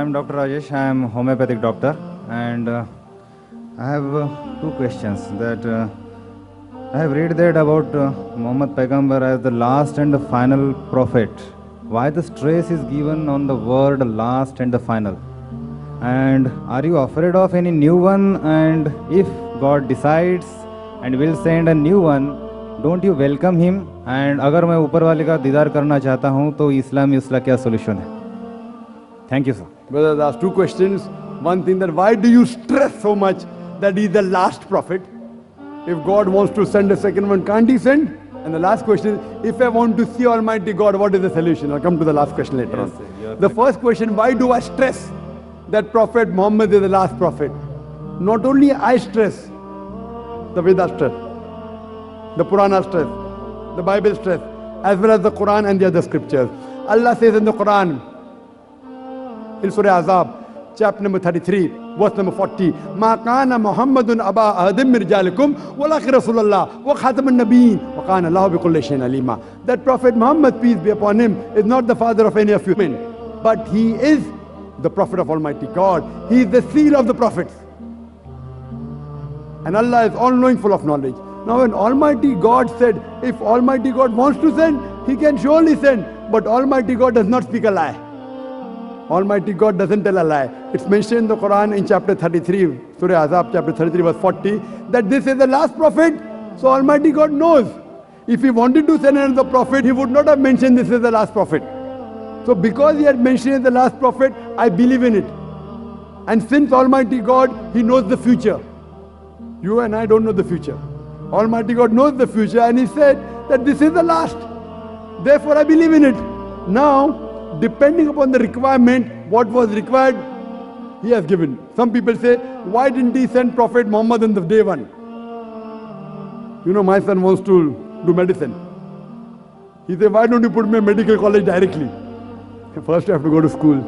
I'm Dr. Rajesh. I am homeopathic doctor, and I have two questions. That I have read that about Muhammad Paigambar as the last and the final prophet. Why the stress is given on the word last and the final? And are you afraid of any new one? And if God decides and will send a new one, don't you welcome him? And अगर मैं ऊपर वाले का दीदार करना चाहता हूँ तो इस्लाम में उसका क्या solution है? Thank you, sir. Brother, there are two questions. One thing, that why do you stress so much that he is the last prophet? If God wants to send a second one, can't he send? And the last question is, if I want to see Almighty God, what is the solution? I'll come to the last question later on. The first question, why do I stress that Prophet Muhammad is the last prophet? Not only I stress, the Vedas stress, the Purana stress, the Bible stress, as well as the Quran and the other scriptures. Allah says in the Quran, in Surah Azab, chapter number 33, verse number 40, Ma kana Muhammadun aba ahadim min rijalikum walakin Rasulullah wa khatamun nabiyyin wa kana Allahu bi kulli shay'in alima. That Prophet Muhammad, peace be upon him, is not the father of any of you men, but he is the Prophet of Almighty God. He is the seal of the prophets. And Allah is all-knowing, full of knowledge. Now when Almighty God said, if Almighty God wants to send, He can surely send. But Almighty God does not speak a lie. Almighty God doesn't tell a lie. It's mentioned in the Quran in chapter 33, Surah Azab, chapter 33, verse 40, that this is the last prophet. So Almighty God knows. If He wanted to send another prophet, He would not have mentioned this is the last prophet. So because He had mentioned the last prophet, I believe in it. And since Almighty God, He knows the future. You and I don't know the future. Almighty God knows the future, and He said that this is the last. Therefore I believe in it. Now, depending upon the requirement, what was required, He has given. Some people say, why didn't He send Prophet Muhammad on the day one? You know, my son wants to do medicine. He said, why don't you put me in medical college directly? First you have to go to school.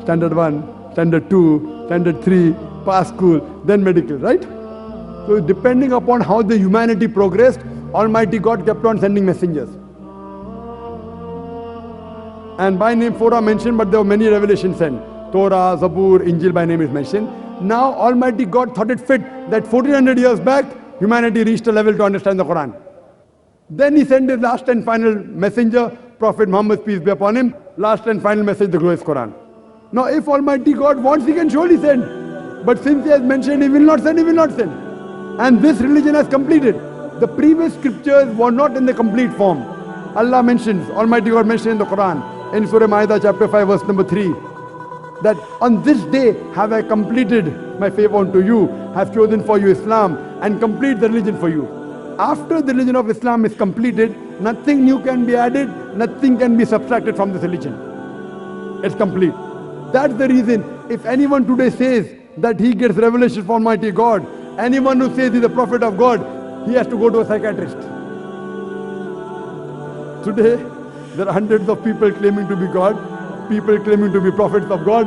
Standard 1, Standard 2, Standard 3, pass school, then medical, right? So depending upon how the humanity progressed, Almighty God kept on sending messengers. And by name 4 are mentioned, but there were many revelations sent. Torah, Zabur, Injil by name is mentioned. Now Almighty God thought it fit that 1400 years back, humanity reached a level to understand the Quran. Then He sent His last and final messenger, Prophet Muhammad, peace be upon him, last and final message, the glorious Quran. Now if Almighty God wants, He can surely send. But since He has mentioned He will not send, He will not send. And this religion has completed. The previous scriptures were not in the complete form. Allah mentions, Almighty God mentioned in the Quran, in Surah Ma'idah chapter 5 verse number 3, that on this day have I completed my favor unto you, have chosen for you Islam and complete the religion for you. After the religion of Islam is completed, nothing new can be added, nothing can be subtracted from this religion. It's complete. That's the reason if anyone today says that he gets revelation from Almighty God, anyone who says he's a prophet of God, he has to go to a psychiatrist. Today, there are hundreds of people claiming to be God, people claiming to be prophets of God.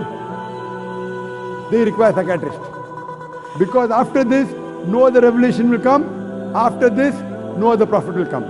They require psychiatrist. Because after this, no other revelation will come. After this, no other prophet will come.